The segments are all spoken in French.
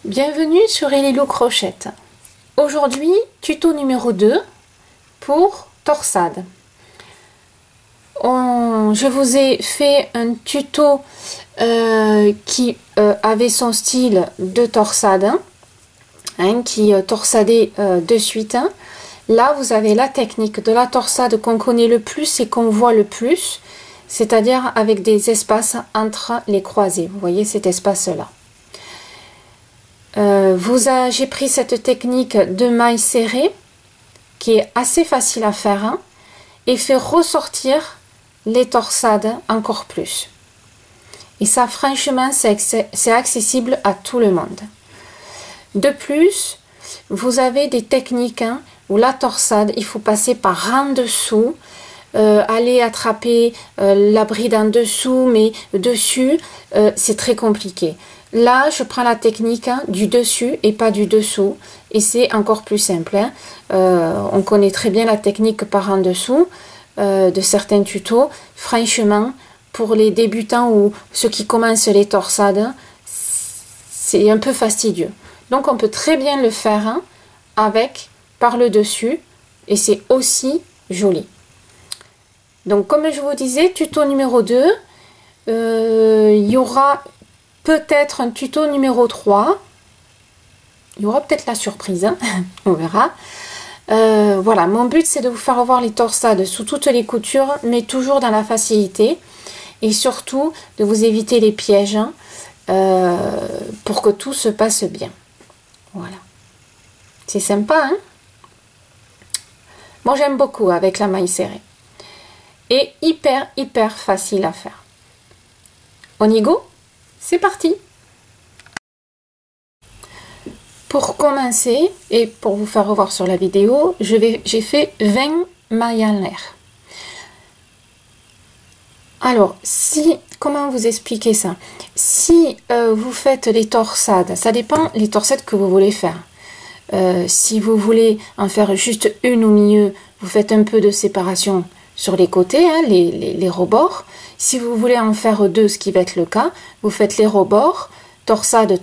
Bienvenue sur Elilou Crochette. Aujourd'hui, tuto numéro 2 pour torsade. Je vous ai fait un tuto qui avait son style de torsade, qui torsadait de suite. Là, vous avez la technique de la torsade qu'on connaît le plus et qu'on voit le plus, c'est-à-dire avec des espaces entre les croisés. Vous voyez cet espace-là. J'ai pris cette technique de maille serrée qui est assez facile à faire et fait ressortir les torsades encore plus. Et ça, franchement, c'est accessible à tout le monde. De plus, vous avez des techniques où la torsade, il faut passer par en dessous, aller attraper la bride en dessous, mais dessus, c'est très compliqué. Là, je prends la technique du dessus et pas du dessous. Et c'est encore plus simple. On connaît très bien la technique par en dessous de certains tutos. Franchement, pour les débutants ou ceux qui commencent les torsades, c'est un peu fastidieux. Donc, on peut très bien le faire avec par le dessus. Et c'est aussi joli. Donc, comme je vous disais, tuto numéro 2, il y aura peut-être un tuto numéro 3. Il y aura peut-être la surprise, on verra. Voilà, mon but c'est de vous faire voir les torsades sous toutes les coutures, mais toujours dans la facilité. Et surtout de vous éviter les pièges pour que tout se passe bien. Voilà. C'est sympa, hein? Moi j'aime beaucoup avec la maille serrée. Et hyper facile à faire. On y go? C'est parti! Pour commencer, et pour vous faire revoir sur la vidéo, j'ai fait 20 mailles en l'air. Alors, comment vous expliquer ça? Si vous faites les torsades, ça dépend les torsades que vous voulez faire. Si vous voulez en faire juste une au milieu, vous faites un peu de séparation sur les côtés, les rebords. Si vous voulez en faire deux, ce qui va être le cas, vous faites les rebords, torsade,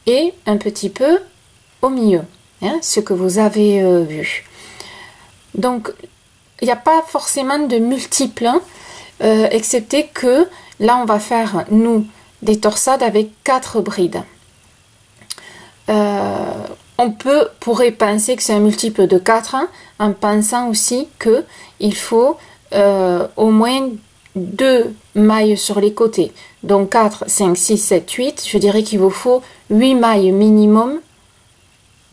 et un petit peu au milieu, ce que vous avez vu. Donc, il n'y a pas forcément de multiples, excepté que là, on va faire, nous, des torsades avec 4 brides. On pourrait penser que c'est un multiple de 4, en pensant aussi qu'il faut au moins 2 mailles sur les côtés. Donc 4, 5, 6, 7, 8. Je dirais qu'il vous faut 8 mailles minimum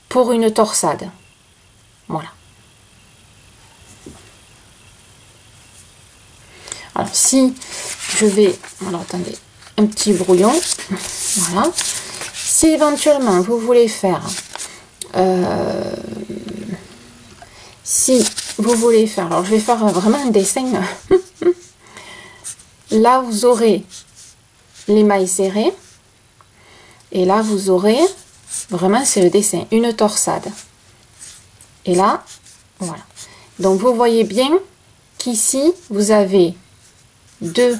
pour une torsade. Voilà. Alors si je vais... Alors attendez, un petit brouillon. Voilà. Si éventuellement vous voulez faire... alors je vais faire vraiment un dessin. Là vous aurez les mailles serrées et là vous aurez vraiment, c'est le dessin, une torsade. Et là, voilà. Donc vous voyez bien qu'ici vous avez 2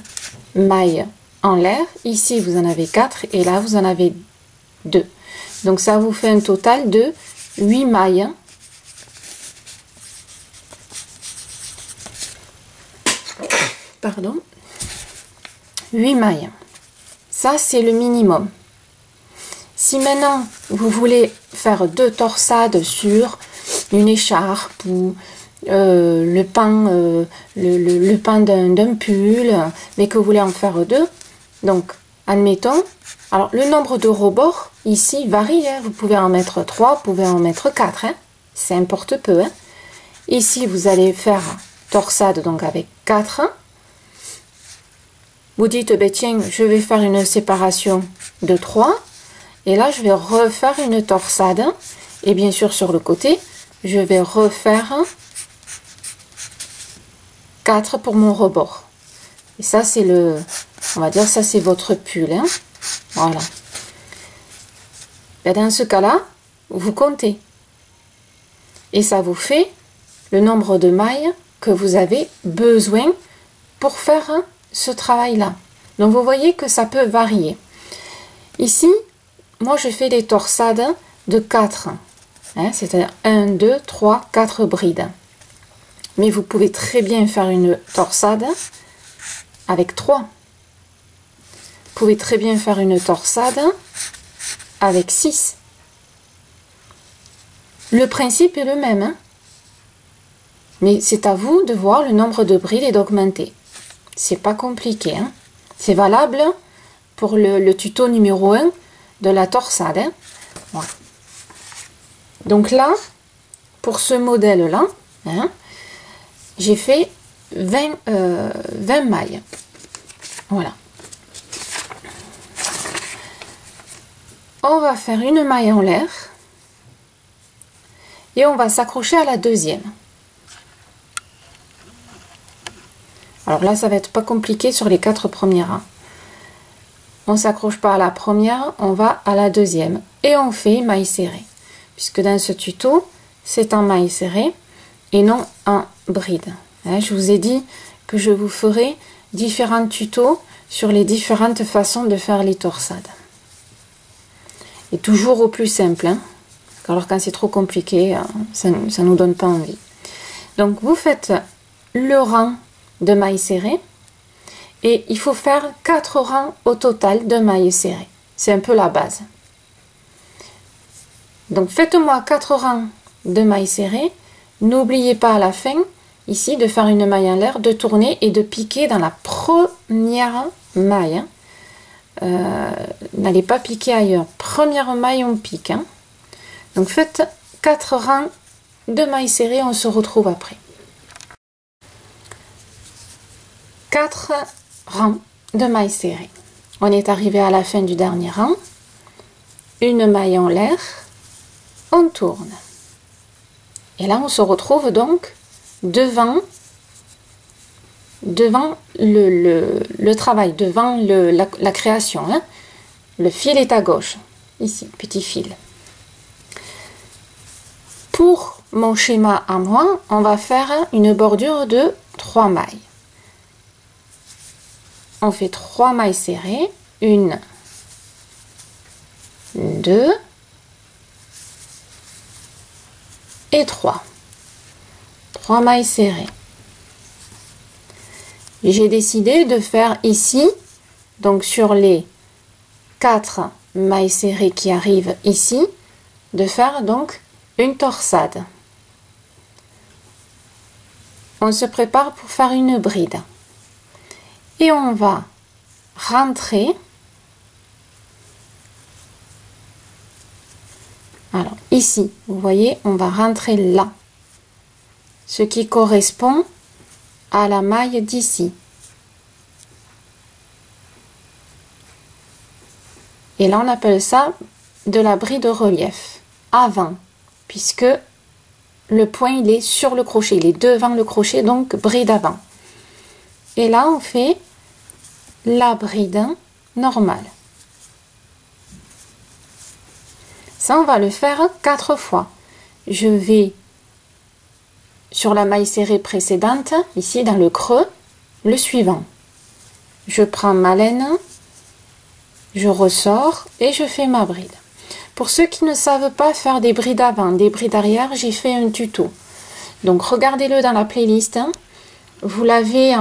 mailles en l'air, ici vous en avez 4 et là vous en avez 2. Donc ça vous fait un total de 8 mailles. Pardon. 8 mailles. Ça c'est le minimum. Si maintenant vous voulez faire 2 torsades sur une écharpe ou le pan d'un pull, mais que vous voulez en faire 2, donc admettons, alors le nombre de rebords ici varie, vous pouvez en mettre 3, vous pouvez en mettre 4, ça importe peu. Ici vous allez faire torsade donc avec 4. Vous dites, ben tiens, je vais faire une séparation de 3. Et là, je vais refaire une torsade. Et bien sûr, sur le côté, je vais refaire 4 pour mon rebord. Et ça, c'est on va dire, ça, c'est votre pull. Voilà. Et dans ce cas-là, vous comptez. Et ça vous fait le nombre de mailles que vous avez besoin pour faire ce travail-là. Donc, vous voyez que ça peut varier. Ici, moi je fais des torsades de 4, hein, c'est-à-dire 1, 2, 3, 4 brides. Mais vous pouvez très bien faire une torsade avec 3. Vous pouvez très bien faire une torsade avec 6. Le principe est le même, hein, mais c'est à vous de voir le nombre de brides et d'augmenter. C'est pas compliqué, hein. C'est valable pour le tuto numéro 1 de la torsade, hein. Voilà. Donc là, pour ce modèle-là, hein, j'ai fait 20 mailles. Voilà. On va faire une maille en l'air et on va s'accrocher à la deuxième. Alors là, ça va être pas compliqué sur les 4 premiers rangs. On s'accroche pas à la première, on va à la deuxième et on fait maille serrée. Puisque dans ce tuto, c'est en maille serrée et non en bride. Hein, je vous ai dit que je vous ferai différents tutos sur les différentes façons de faire les torsades. Et toujours au plus simple, hein. Alors quand c'est trop compliqué, ça nous donne pas envie. Donc vous faites le rang de mailles serrées et il faut faire 4 rangs au total de mailles serrées. C'est un peu la base. Donc faites-moi 4 rangs de mailles serrées. N'oubliez pas à la fin ici de faire une maille en l'air, de tourner et de piquer dans la première maille, hein. N'allez pas piquer ailleurs. Première maille, on pique, hein. Donc faites 4 rangs de mailles serrées, on se retrouve après. 4 rangs de mailles serrées. On est arrivé à la fin du dernier rang. Une maille en l'air, on tourne. Et là, on se retrouve donc devant le travail, devant la création, hein. Le fil est à gauche, ici, petit fil. Pour mon schéma à moi, on va faire une bordure de 3 mailles. On fait 3 mailles serrées, 1, 2 et 3. 3 mailles serrées. J'ai décidé de faire ici, donc sur les 4 mailles serrées qui arrivent ici, de faire donc une torsade. On se prépare pour faire une bride. Et on va rentrer. Alors ici, vous voyez, on va rentrer là. Ce qui correspond à la maille d'ici. Et là, on appelle ça de la bride relief. Avant, puisque le point, il est sur le crochet. Il est devant le crochet, donc bride avant. Et là, on fait la bride normale. Ça, on va le faire 4 fois. Je vais sur la maille serrée précédente, ici dans le creux, le suivant. Je prends ma laine, je ressors et je fais ma bride. Pour ceux qui ne savent pas faire des brides avant, des brides arrière, j'ai fait un tuto. Donc regardez-le dans la playlist. Vous l'avez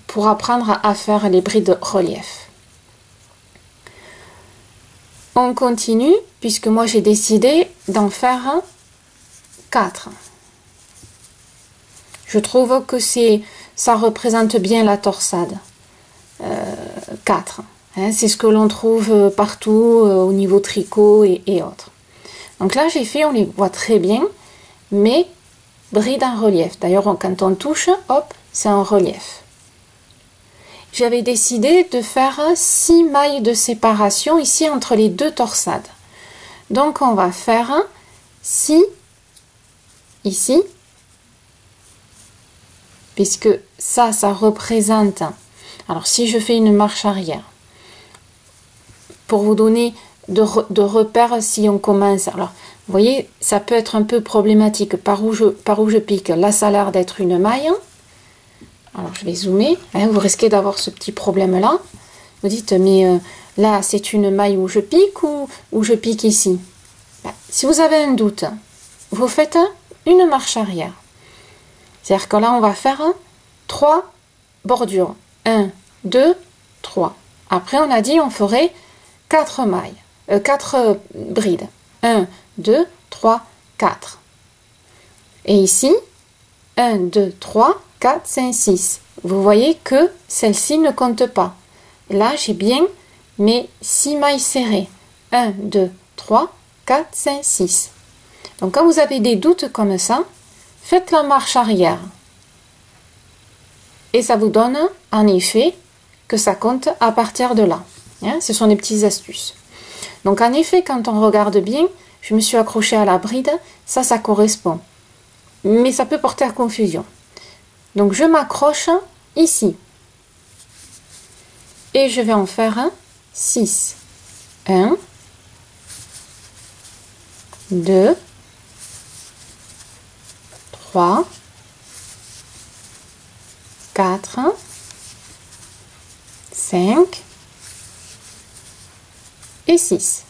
pour apprendre à faire les brides relief. On continue, puisque moi j'ai décidé d'en faire 4. Je trouve que ça représente bien la torsade. 4. Hein, c'est ce que l'on trouve partout au niveau tricot et autres. Donc là j'ai fait, on les voit très bien, mais bride en relief. D'ailleurs, quand on touche, hop, c'est en relief. J'avais décidé de faire 6 mailles de séparation ici entre les 2 torsades. Donc, on va faire 6 ici, puisque ça représente... Alors, si je fais une marche arrière, pour vous donner de repères si on commence... Alors, vous voyez, ça peut être un peu problématique. Par où je pique, là, ça a l'air d'être une maille. Alors, je vais zoomer. Hein, vous risquez d'avoir ce petit problème-là. Vous dites, mais Là, c'est une maille où je pique ou je pique ici. Ben, si vous avez un doute, vous faites une marche arrière. C'est-à-dire que là, on va faire 3 bordures. 1, 2, 3. Après, on a dit on ferait 4 mailles, 4 brides. 1, 2, 3, 4. Et ici, 1, 2, 3, 4, 5, 6. Vous voyez que celle-ci ne compte pas. Là, j'ai bien mes 6 mailles serrées. 1, 2, 3, 4, 5, 6. Donc, quand vous avez des doutes comme ça, faites la marche arrière. Et ça vous donne, en effet, que ça compte à partir de là. Hein, ce sont des petites astuces. Donc, en effet, quand on regarde bien, je me suis accrochée à la bride, ça correspond. Mais ça peut porter à confusion. Donc, je m'accroche ici. Et je vais en faire 6. 1, 2, 3, 4, 5 et 6.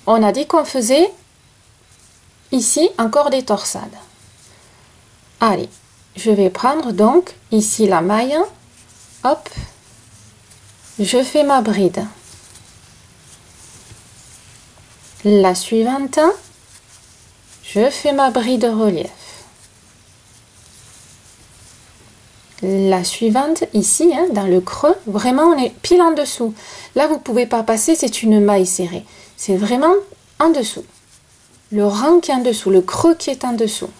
On a dit qu'on faisait ici encore des torsades. Allez, je vais prendre donc ici la maille. Hop, je fais ma bride. La suivante, je fais ma bride relief. La suivante, ici, hein, dans le creux, vraiment on est pile en dessous. Là, vous ne pouvez pas passer, c'est une maille serrée. C'est vraiment en dessous. Le rang qui est en dessous, le creux qui est en dessous.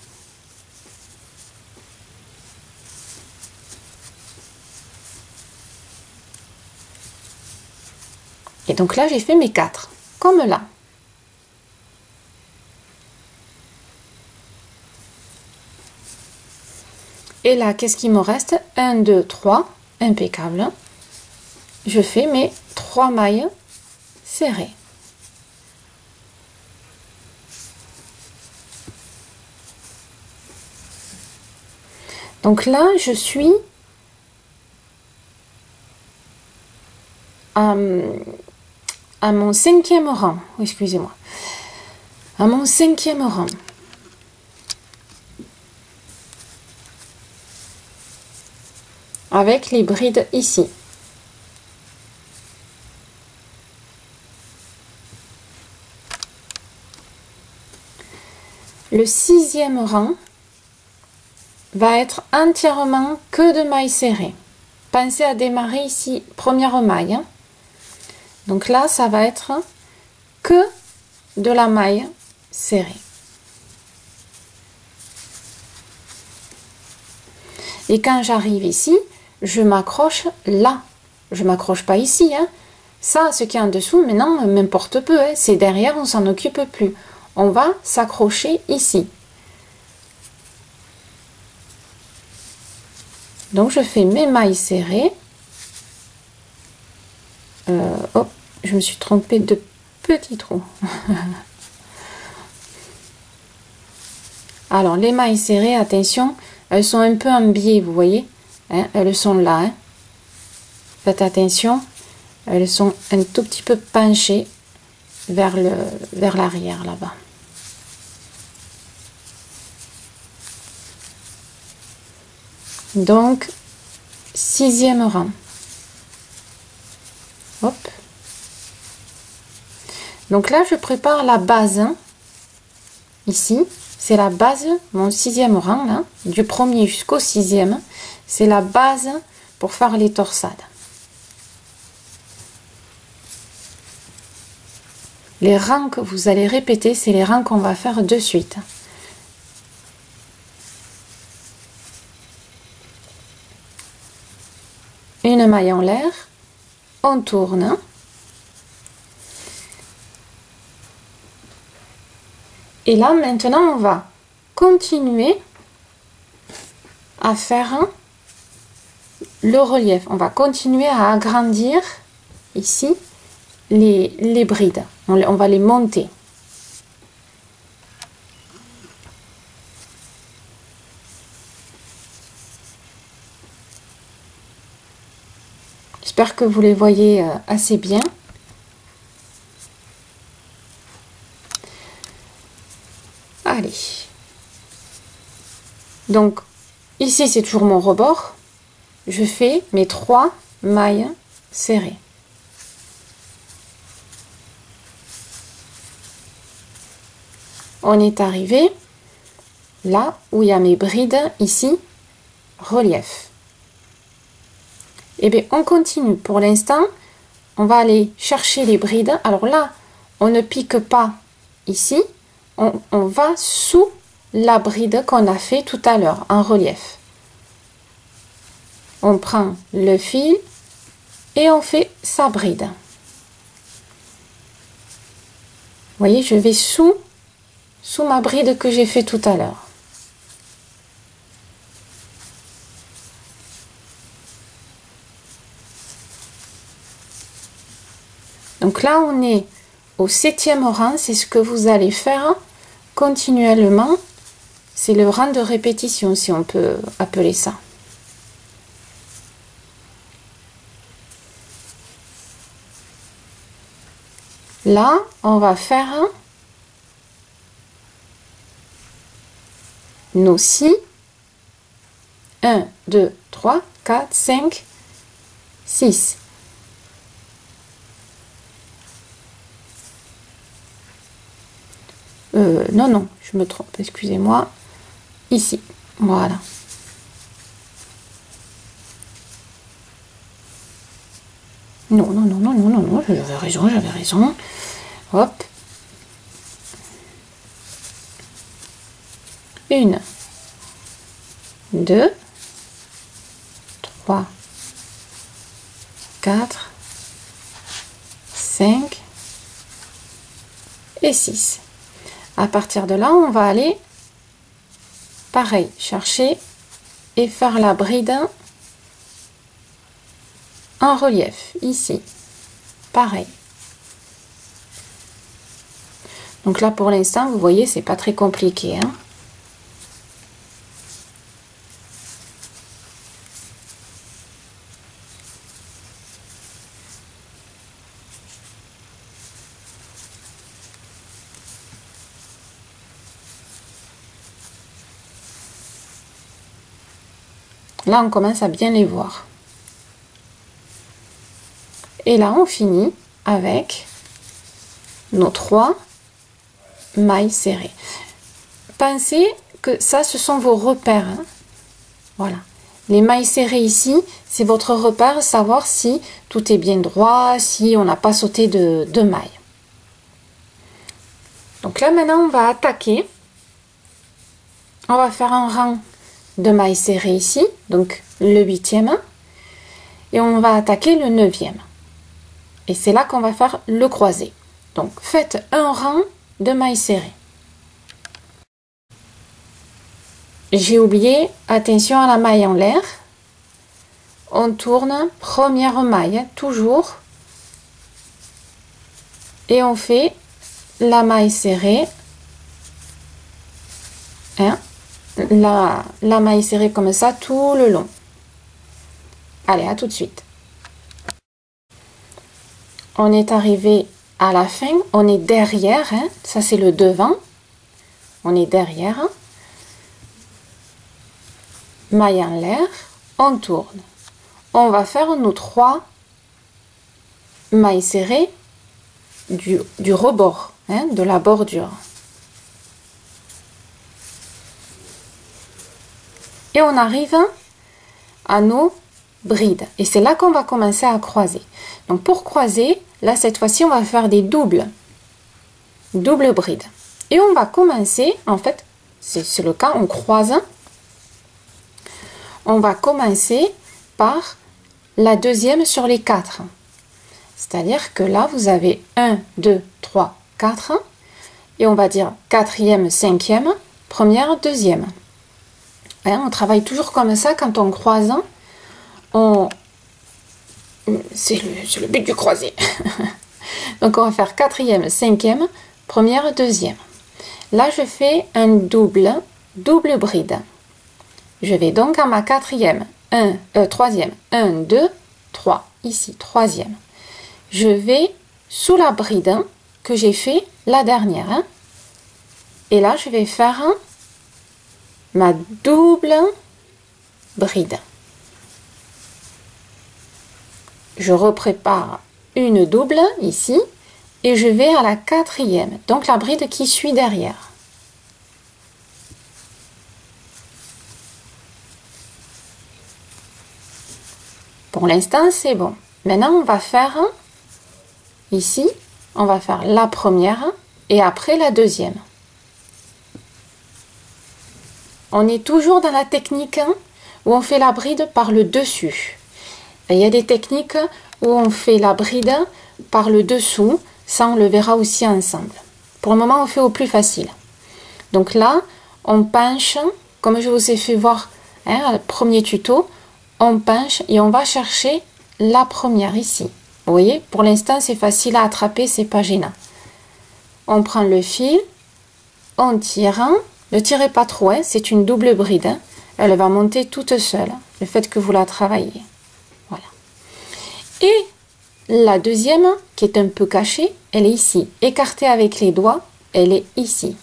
Et donc là, j'ai fait mes 4, comme là. Et là, qu'est-ce qui me reste? 1, 2, 3, impeccable. Je fais mes 3 mailles serrées. Donc là, je suis à mon 5e rang. Excusez-moi. À mon 5e rang. Avec les brides ici. Le 6e rang va être entièrement que de mailles serrées. Pensez à démarrer ici, première maille. Hein. Donc là, ça va être que de la maille serrée. Et quand j'arrive ici, je m'accroche là. Je m'accroche pas ici. Hein. Ça, ce qui est en dessous, maintenant, m'importe peu. Hein. C'est derrière, on s'en occupe plus. On va s'accrocher ici. Donc, je fais mes mailles serrées. Oh, je me suis trompée de petit trou. Alors, les mailles serrées, attention, elles sont un peu en biais, vous voyez. Hein, elles sont là. Hein. Faites attention, elles sont un tout petit peu penchées vers l'arrière là-bas. Donc, 6e rang. Hop. Donc là, je prépare la base. Hein. Ici, c'est la base, mon 6e rang, là, du 1er jusqu'au 6e. C'est la base pour faire les torsades. Les rangs que vous allez répéter, c'est les rangs qu'on va faire de suite. Une maille en l'air, on tourne. Et là, maintenant, on va continuer à faire le relief. On va continuer à agrandir ici les brides. On va les monter. J'espère que vous les voyez assez bien. Allez. Donc, ici, c'est toujours mon rebord. Je fais mes 3 mailles serrées. On est arrivé là où il y a mes brides, ici, relief. Et bien, on continue. Pour l'instant, on va aller chercher les brides. Alors là, on ne pique pas ici. On va sous la bride qu'on a fait tout à l'heure en relief. On prend le fil et on fait sa bride. Vous voyez, je vais sous ma bride que j'ai fait tout à l'heure. Donc là, on est au 7e rang. C'est ce que vous allez faire continuellement. C'est le rang de répétition, si on peut appeler ça. Là, on va faire nos 6. 1, 2, 3, 4, 5, 6. Non, je me trompe, excusez-moi. Ici, voilà. Non, j'avais raison. Hop. 1, 2, 3, 4, 5 et 6. À partir de là, on va aller, pareil, chercher et faire la bride en relief, ici. Pareil. Donc là, pour l'instant, vous voyez, c'est pas très compliqué, hein. Là, on commence à bien les voir. Et là, on finit avec nos 3 mailles serrées. Pensez que ça, ce sont vos repères, hein. Voilà. Les mailles serrées ici, c'est votre repère, savoir si tout est bien droit, si on n'a pas sauté de mailles. Donc là, maintenant, on va attaquer. On va faire un rang de mailles serrées ici, donc le 8e, et on va attaquer le 9e. Et c'est là qu'on va faire le croisé. Donc faites un rang de mailles serrées. J'ai oublié, attention à la maille en l'air. On tourne, première maille, toujours, et on fait la maille serrée, hein, la maille serrée comme ça tout le long. Allez, à tout de suite. On est arrivé à la fin, on est derrière, hein, ça c'est le devant, on est derrière, maille en l'air, on tourne. On va faire nos 3 mailles serrées du rebord, hein, de la bordure. Et on arrive à nos brides. Et c'est là qu'on va commencer à croiser. Donc pour croiser, là cette fois-ci, on va faire des doubles brides. Et on va commencer, en fait, c'est le cas, on croise. On va commencer par la deuxième sur les 4. C'est-à-dire que là, vous avez 1, 2, 3, 4. Et on va dire 4e, 5e, première, deuxième. Hein, on travaille toujours comme ça quand on croise. C'est le but du croisé. Donc on va faire 4e, 5e, première, deuxième. Là, je fais un double bride. Je vais donc à ma 4e, 3e, 1, 2, 3. ici, troisième. Je vais sous la bride que j'ai fait la dernière. Et là, je vais faire ma double bride. Je reprépare une double ici et je vais à la quatrième, donc la bride qui suit derrière. Pour l'instant, c'est bon. Maintenant, on va faire ici, on va faire la première et après la deuxième. On est toujours dans la technique où on fait la bride par le dessus. Il y a des techniques où on fait la bride par le dessous, ça on le verra aussi ensemble. Pour le moment, on fait au plus facile. Donc là, on penche, comme je vous ai fait voir le premier tuto, on penche et on va chercher la première ici. Vous voyez, pour l'instant, c'est facile à attraper, c'est pas gênant. On prend le fil, on tire. Ne tirez pas trop, c'est une double bride. Elle va monter toute seule, le fait que vous la travaillez. Voilà. Et la deuxième, qui est un peu cachée, elle est ici. Écartée avec les doigts, elle est ici.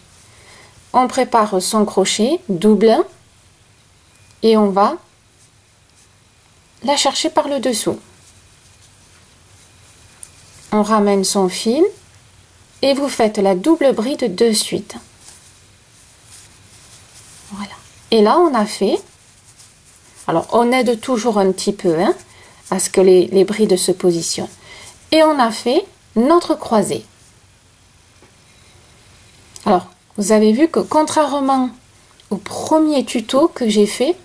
On prépare son crochet, double, et on va la chercher par le dessous. On ramène son fil, et vous faites la double bride de suite. Voilà. Et là, on a fait, alors on aide toujours un petit peu à ce que les brides se positionnent. Et on a fait notre croisée. Alors, vous avez vu que contrairement au premier tuto que j'ai fait,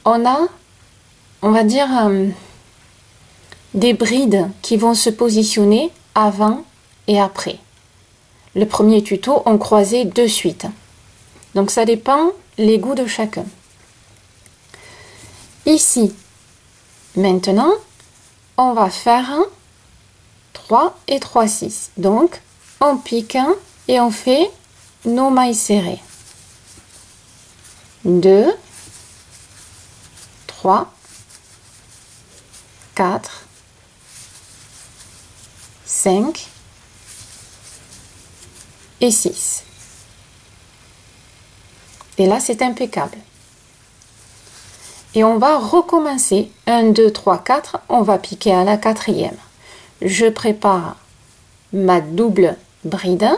on a, on va dire, des brides qui vont se positionner avant et après. Le premier tuto, on croisait de suite. Donc ça dépend les goûts de chacun. Ici, maintenant, on va faire 3 et 3, 6. Donc, on pique et on fait nos mailles serrées. 2, 3, 4, 5 et 6. Et là, c'est impeccable. Et on va recommencer. 1, 2, 3, 4. On va piquer à la quatrième. Je prépare ma double bride.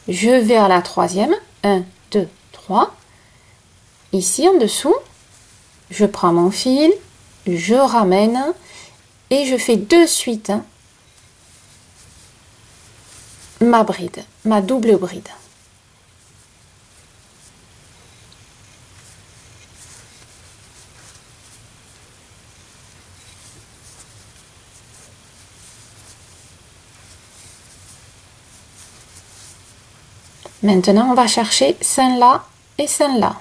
Je vais à la troisième. 1, 2, 3. Ici, en dessous, je prends mon fil, je ramène et je fais de suite ma bride, ma double bride. Maintenant, on va chercher celle-là et celle-là.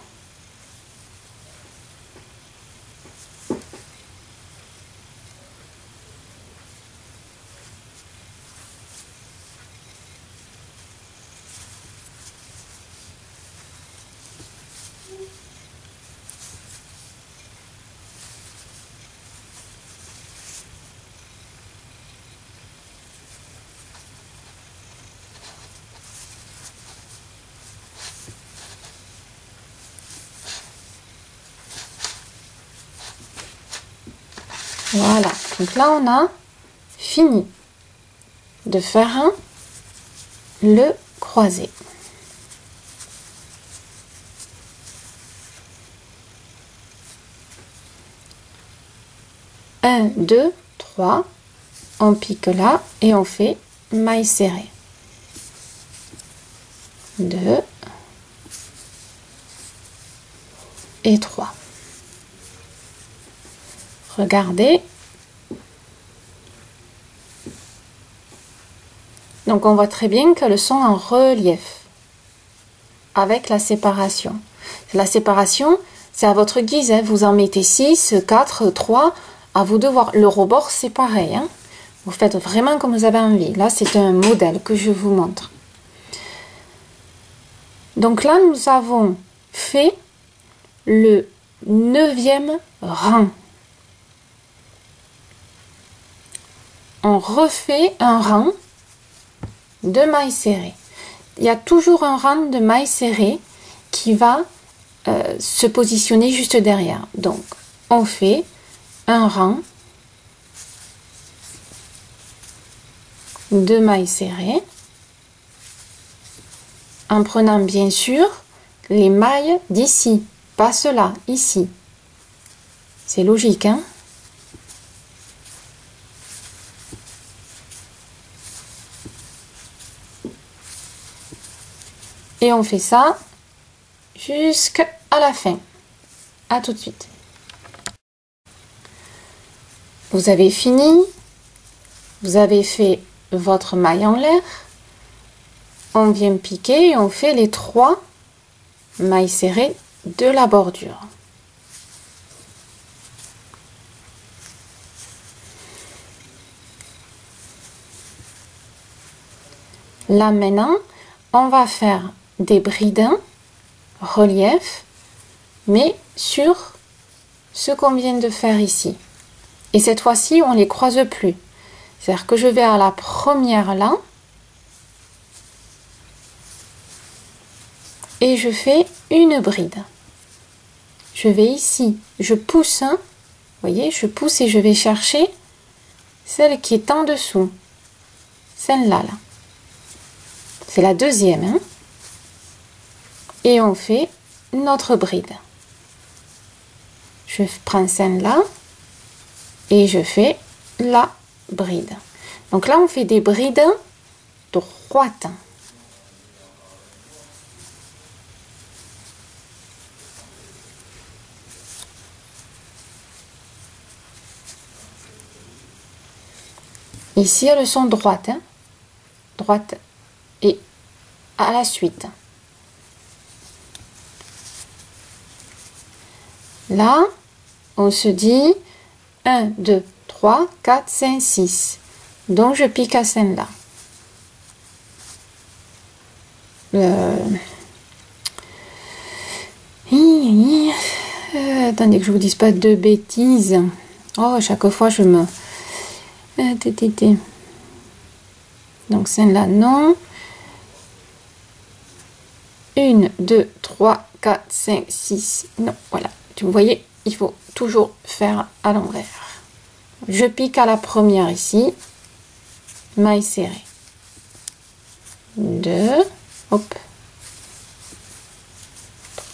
Voilà, donc là on a fini de faire le croisé. Un, 2, 3, on pique là et on fait maille serrée. 2 et 3. Regardez. Donc on voit très bien que le sont en relief avec la séparation. La séparation, c'est à votre guise. Vous en mettez 6, 4, 3. À vous de voir. Le rebord, c'est pareil. Vous faites vraiment comme vous avez envie. Là, c'est un modèle que je vous montre. Donc là, nous avons fait le 9e rang. on refait un rang de mailles serrées. Il y a toujours un rang de mailles serrées qui va se positionner juste derrière. Donc, on fait un rang de mailles serrées en prenant bien sûr les mailles d'ici, pas cela, ici. C'est logique, hein? Et on fait ça jusqu'à la fin. À tout de suite. Vous avez fini. Vous avez fait votre maille en l'air. On vient piquer et on fait les 3 mailles serrées de la bordure. Là maintenant, on va faire des bridins relief, mais sur ce qu'on vient de faire ici. Et cette fois-ci, on les croise plus. C'est-à-dire que je vais à la première là et je fais une bride. Je vais ici, je pousse, hein, vous voyez, je pousse et je vais chercher celle qui est en dessous. Celle-là, là. C'est la deuxième, hein. Et on fait notre bride. Je prends celle-là et je fais la bride. Donc là, on fait des brides droites. Ici, elles sont droites, hein. Droite et à la suite. Là, on se dit 1, 2, 3, 4, 5, 6. Donc, je pique à celle-là. Attendez que je vous dise pas de bêtises. Oh, à chaque fois, je me... Donc, celle-là, non. 1, 2, 3, 4, 5, 6. Non, voilà. Vous voyez, il faut toujours faire à l'envers. Je pique à la première ici. Maille serrée. 2. Hop.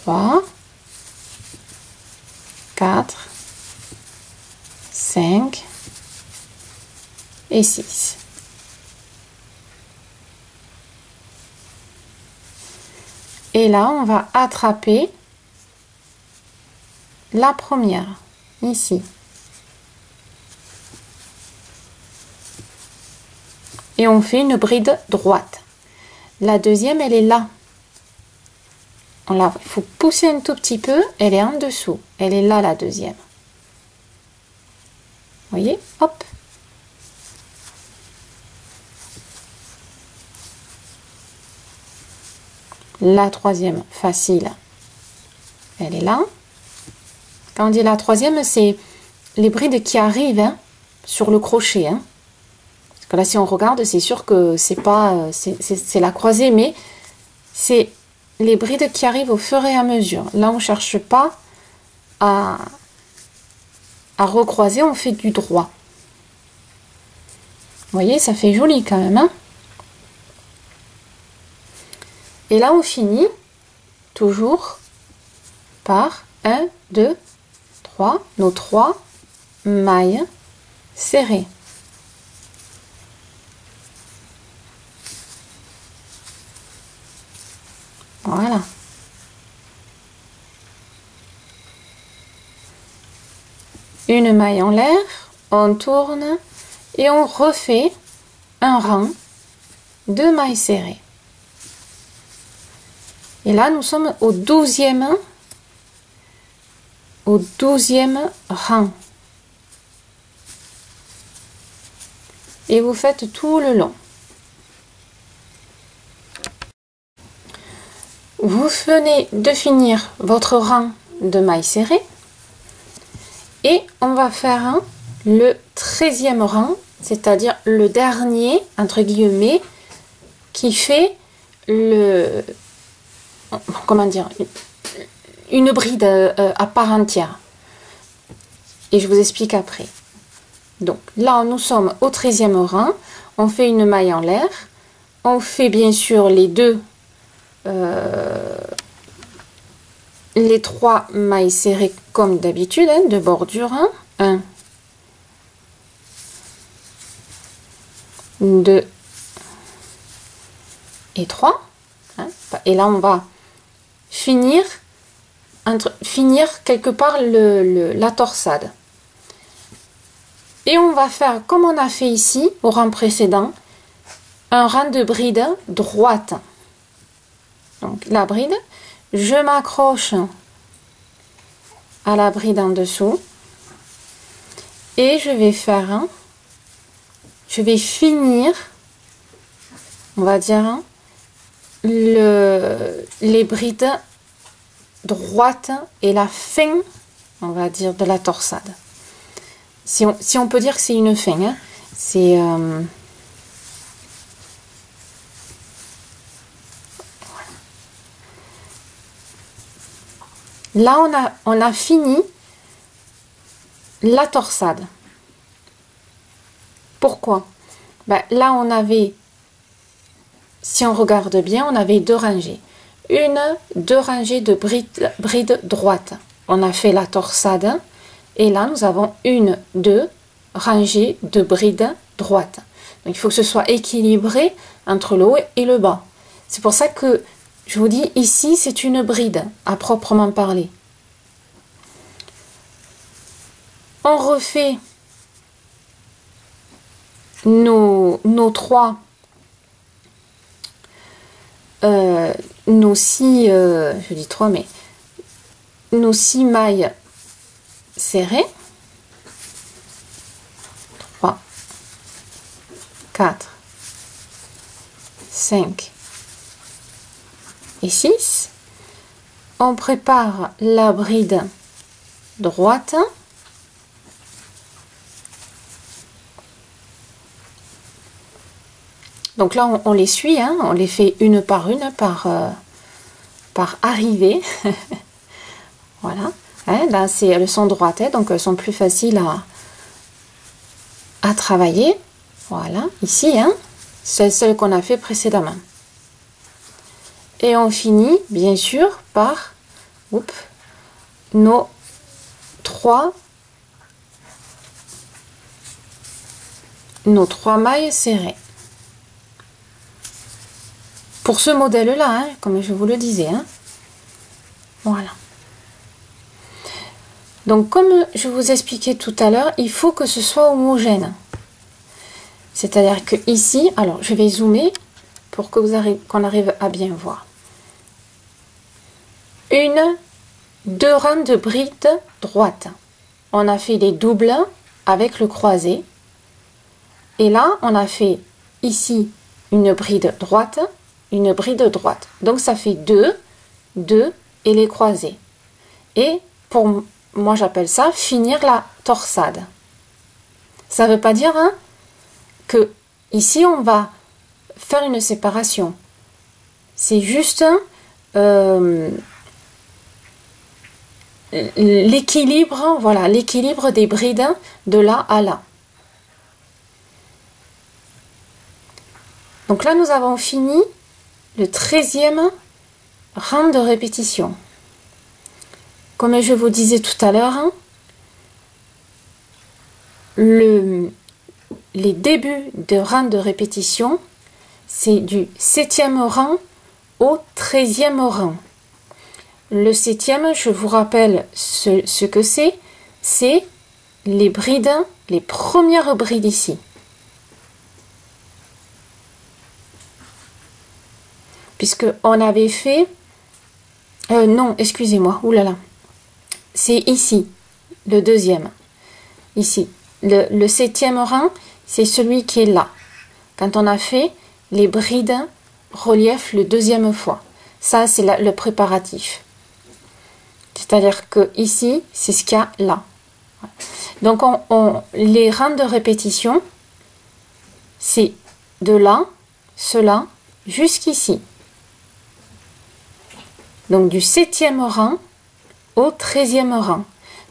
3. 4. 5. Et 6. Et là, on va attraper la première, ici. Et on fait une bride droite. La deuxième, elle est là. Il faut pousser un tout petit peu, elle est en dessous. Elle est là, la deuxième. Vous voyez? Hop. La troisième, facile, elle est là. Quand on dit la troisième, c'est les brides qui arrivent, hein, sur le crochet. Hein. Parce que là, si on regarde, c'est sûr que c'est pas, c'est la croisée, mais c'est les brides qui arrivent au fur et à mesure. Là, on ne cherche pas à recroiser, on fait du droit. Vous voyez, ça fait joli quand même. Hein. Et là, on finit toujours par 1, 2, 3, nos 3 mailles serrées. Voilà. Une maille en l'air, on tourne et on refait un rang de mailles serrées. Et là, nous sommes au 12e rang. Et vous faites tout le long. Vous venez de finir votre rang de mailles serrées. Et on va faire le 13e rang c'est-à-dire le dernier, entre guillemets, qui fait le, comment dire, une bride à part entière. Et je vous explique après. Donc là, nous sommes au 13e rang. On fait une maille en l'air. On fait bien sûr les trois mailles serrées comme d'habitude, hein, de bordure. 1, 2 et 3. Hein. Et là, on va finir quelque part la torsade. Et on va faire comme on a fait ici au rang précédent, un rang de bride droite. Donc la bride, je m'accroche à la bride en dessous et je vais faire, je vais finir, on va dire, les brides droites et la fin, on va dire, de la torsade. Si on peut dire que c'est une fin, hein, c'est là on a fini la torsade. Pourquoi? Ben, là on avait, si on regarde bien, on avait 2 rangées. 2 rangées de brides droites. On a fait la torsade. Et là, nous avons 2 rangées de brides droites. Donc, il faut que ce soit équilibré entre le haut et le bas. C'est pour ça que je vous dis, ici, c'est une bride, à proprement parler. On refait nos 6, je dis 3, mais nos 6 mailles serrées. 3, 4, 5 et 6. On prépare la bride droite. Donc là, on les suit, hein, on les fait une par arrivée. Voilà. Hein, là, elles sont droites, hein, donc elles sont plus faciles à travailler. Voilà, ici, hein, c'est celle qu'on a fait précédemment. Et on finit, bien sûr, par nos 3 mailles serrées. Pour ce modèle-là, hein, comme je vous le disais. Hein. Voilà. Donc, comme je vous expliquais tout à l'heure, il faut que ce soit homogène. C'est-à-dire que ici, alors je vais zoomer pour que qu'on arrive à bien voir. 2 rangs de brides droites. On a fait des doubles avec le croisé. Et là, on a fait ici une bride droite, une bride droite. Donc, ça fait 2 et les croisés. Et pour moi, j'appelle ça finir la torsade. Ça ne veut pas dire hein, que ici, on va faire une séparation. C'est juste l'équilibre, voilà, l'équilibre des brides de là à là. Donc là, nous avons fini le 13e rang de répétition. Comme je vous disais tout à l'heure, hein, les débuts de rang de répétition, c'est du 7e rang au 13e rang. Le 7e, je vous rappelle ce que c'est les brides, les premières brides ici. Puisque on avait fait... non, excusez-moi, oulala. C'est ici, le 2e. Ici, le 7e rang, c'est celui qui est là. Quand on a fait les brides relief le 2e fois. Ça, c'est le préparatif. C'est-à-dire que ici, c'est ce qu'il y a là. Donc, les rangs de répétition, c'est de là, cela, jusqu'ici. Donc du 7e rang au 13e rang.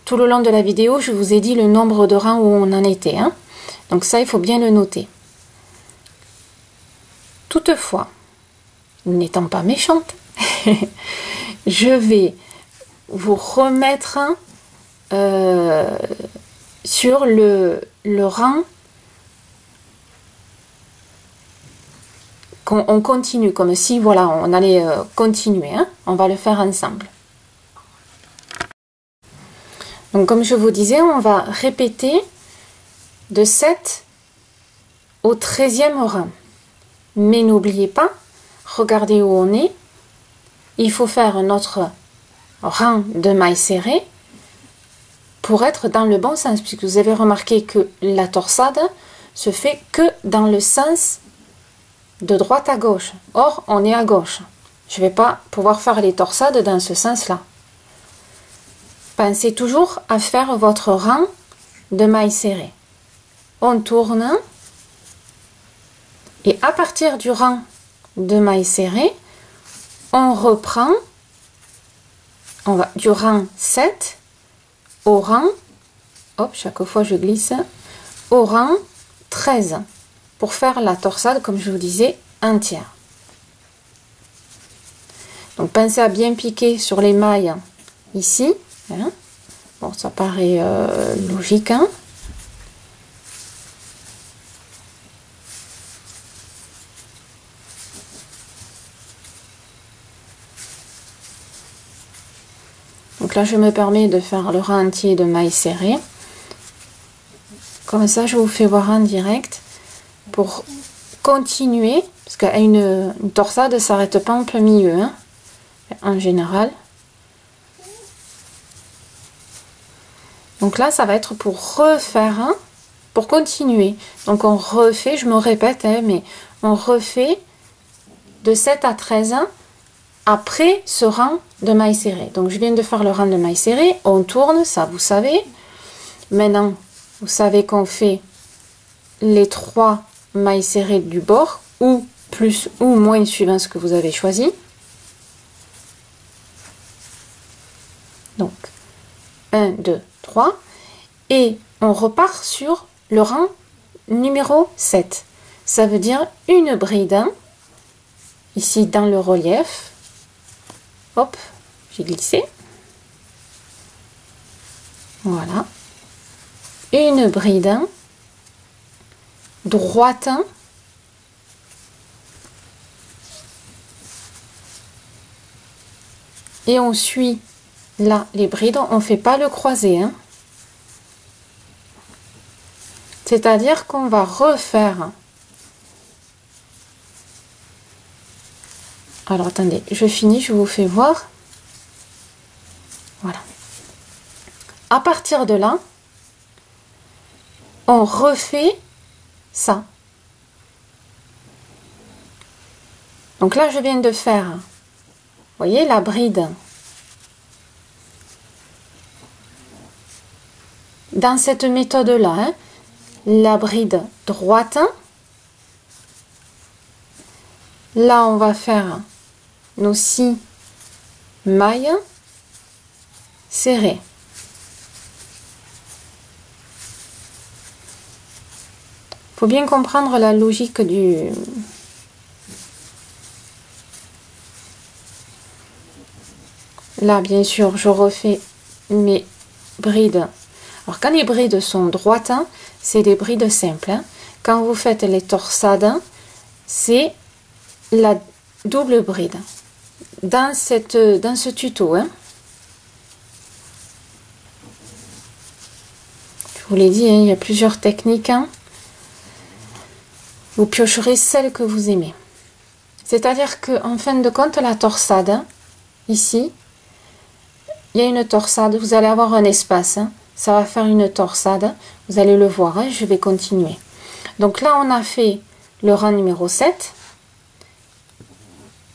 Tout le long de la vidéo, je vous ai dit le nombre de rangs où on en était. Hein. Donc ça, il faut bien le noter. Toutefois, n'étant pas méchante, je vais vous remettre sur le rang qu'on continue, comme si voilà, on allait continuer. Hein. On va le faire ensemble. Donc comme je vous disais, on va répéter de 7 au 13e rang. Mais n'oubliez pas, regardez où on est. Il faut faire notre rang de mailles serrées pour être dans le bon sens, puisque vous avez remarqué que la torsade se fait que dans le sens de droite à gauche. Or, on est à gauche. Je ne vais pas pouvoir faire les torsades dans ce sens-là. Pensez toujours à faire votre rang de mailles serrées. On tourne et à partir du rang de mailles serrées, on reprend, on va du rang 7 au rang, hop, chaque fois je glisse, au rang 13 pour faire la torsade, comme je vous disais, entière. Donc pensez à bien piquer sur les mailles ici. Hein. Bon, ça paraît logique. Hein. Donc là, je me permets de faire le rang entier de mailles serrées. Comme ça, je vous fais voir en direct pour continuer, parce qu'une torsade ne s'arrête pas en plein milieu, hein, en général. Donc là, ça va être pour refaire, hein, pour continuer. Donc on refait, je me répète, hein, mais on refait de 7 à 13 hein, après ce rang de mailles serrées. Donc je viens de faire le rang de mailles serrées, on tourne, ça vous savez. Maintenant, vous savez qu'on fait les 3 mailles serrées du bord, ou plus ou moins suivant ce que vous avez choisi. Donc 1, 2, 3, et on repart sur le rang numéro 7. Ça veut dire une bride, ici dans le relief. Hop, j'ai glissé. Voilà. Une bride droite. Et on suit là les brides, on ne fait pas le croisé. Hein. C'est-à-dire qu'on va refaire. Alors attendez, je finis, je vous fais voir. Voilà. À partir de là, on refait ça. Donc là, je viens de faire, vous voyez, la bride. Dans cette méthode-là, hein, la bride droite. Là, on va faire nos 6 mailles serrées. Il faut bien comprendre la logique du... Là, bien sûr, je refais mes brides. Alors, quand les brides sont droites, c'est des brides simples. Hein. Quand vous faites les torsades, c'est la double bride. Dans ce tuto, hein. Je vous l'ai dit, hein, il y a plusieurs techniques. Hein. Vous piocherez celle que vous aimez. C'est-à-dire qu'en fin de compte, la torsade, ici, il y a une torsade, vous allez avoir un espace. Hein. Ça va faire une torsade. Vous allez le voir, hein, je vais continuer. Donc là, on a fait le rang numéro 7.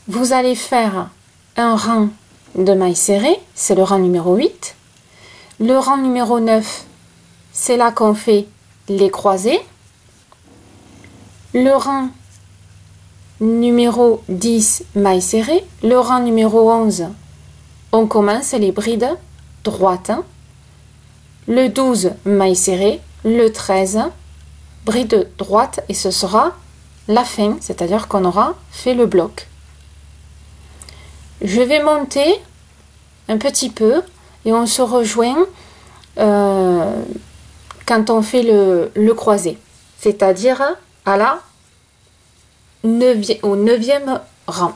Vous allez faire un rang de mailles serrées, c'est le rang numéro 8. Le rang numéro 9, c'est là qu'on fait les croisés. le rang numéro 10, maille serrée. Le rang numéro 11, on commence les brides droites. Le 12, maille serrée. Le 13, bride droite et ce sera la fin, c'est-à-dire qu'on aura fait le bloc. Je vais monter un petit peu et on se rejoint quand on fait le croisé, c'est-à-dire à la au 9e rang,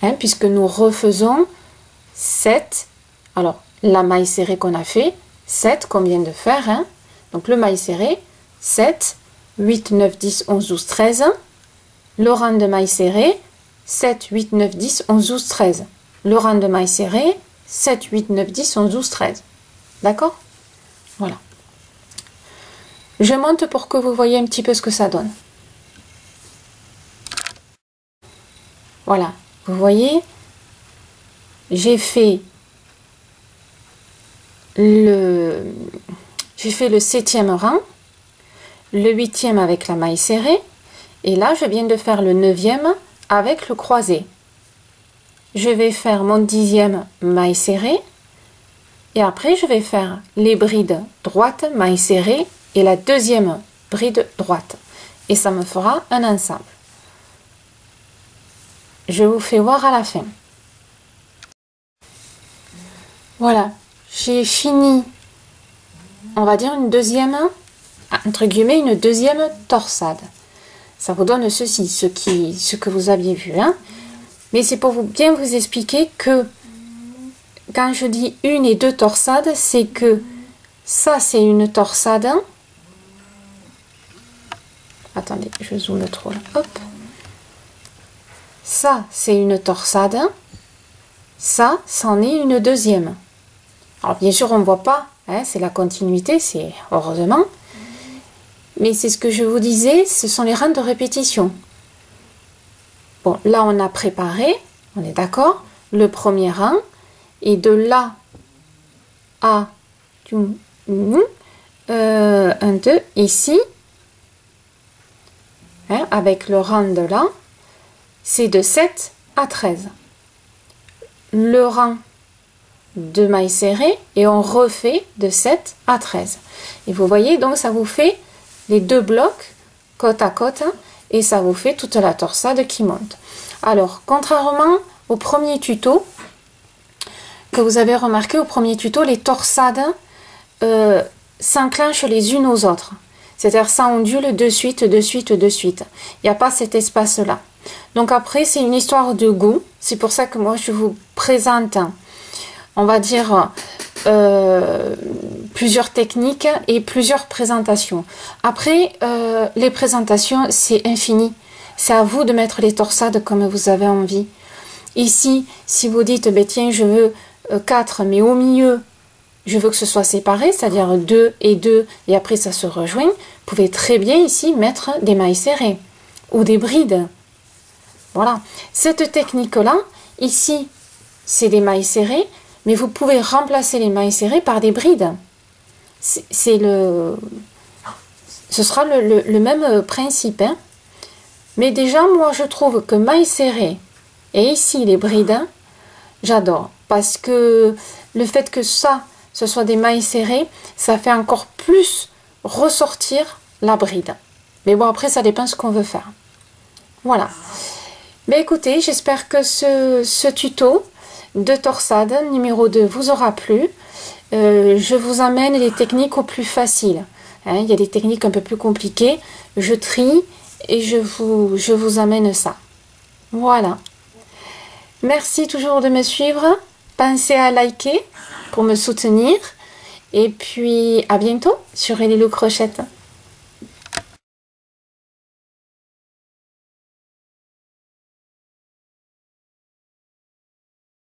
hein, puisque nous refaisons 7, alors la maille serrée qu'on a fait, 7 qu'on vient de faire, hein, donc le maille serré, 7, 8, 9, 10, 11, 12, 13, le rang de maille serré, 7, 8, 9, 10, 11, 12, 13, le rang de maille serré, 7, 8, 9, 10, 11, 12, 13, d'accord? Voilà. Je monte pour que vous voyez un petit peu ce que ça donne. Voilà, vous voyez, j'ai fait le 7e rang, le 8e avec la maille serrée, et là je viens de faire le 9e avec le croisé. Je vais faire mon 10e maille serrée, et après je vais faire les brides droites, maille serrée, et la deuxième bride droite. Et ça me fera un ensemble. Je vous fais voir à la fin. Voilà, j'ai fini, on va dire une deuxième, entre guillemets, une deuxième torsade. Ça vous donne ceci, ce que vous aviez vu, hein. Mais c'est pour bien vous expliquer que quand je dis une et deux torsades, c'est que ça c'est une torsade. Attendez, je zoome trop là. Hop. Ça, c'est une torsade. Ça, c'en est une deuxième. Alors, bien sûr, on ne voit pas. Hein, c'est la continuité, c'est heureusement. Mais c'est ce que je vous disais, ce sont les rangs de répétition. Bon, là, on a préparé, on est d'accord, le premier rang. Et de là à 1, 2, ici, hein, avec le rang de là, c'est de 7 à 13. Le rang de maille serrée et on refait de 7 à 13. Et vous voyez, donc ça vous fait les deux blocs côte à côte et ça vous fait toute la torsade qui monte. Alors, contrairement au premier tuto, que vous avez remarqué au premier tuto, les torsades s'enclenchent les unes aux autres. C'est-à-dire ça ondule de suite, de suite, de suite. Il n'y a pas cet espace-là. Donc après, c'est une histoire de goût. C'est pour ça que moi, je vous présente, on va dire, plusieurs techniques et plusieurs présentations. Après, les présentations, c'est infini. C'est à vous de mettre les torsades comme vous avez envie. Ici, si vous dites, ben, tiens, je veux 4, mais au milieu, je veux que ce soit séparé, c'est-à-dire 2 et 2, et après ça se rejoint, vous pouvez très bien ici mettre des mailles serrées ou des brides. Voilà. Cette technique-là, ici, c'est des mailles serrées, mais vous pouvez remplacer les mailles serrées par des brides. Ce sera le même principe. Hein. Mais déjà, moi, je trouve que mailles serrées et ici, les brides, j'adore. Parce que le fait que ça, ce soit des mailles serrées, ça fait encore plus ressortir la bride. Mais bon, après, ça dépend ce qu'on veut faire. Voilà. Mais écoutez, j'espère que ce tuto de torsade numéro 2 vous aura plu. Je vous amène les techniques au plus facile. Hein, il y a des techniques un peu plus compliquées. Je trie et je vous amène ça. Voilà. Merci toujours de me suivre. Pensez à liker pour me soutenir. Et puis, à bientôt sur Elilou Crochette.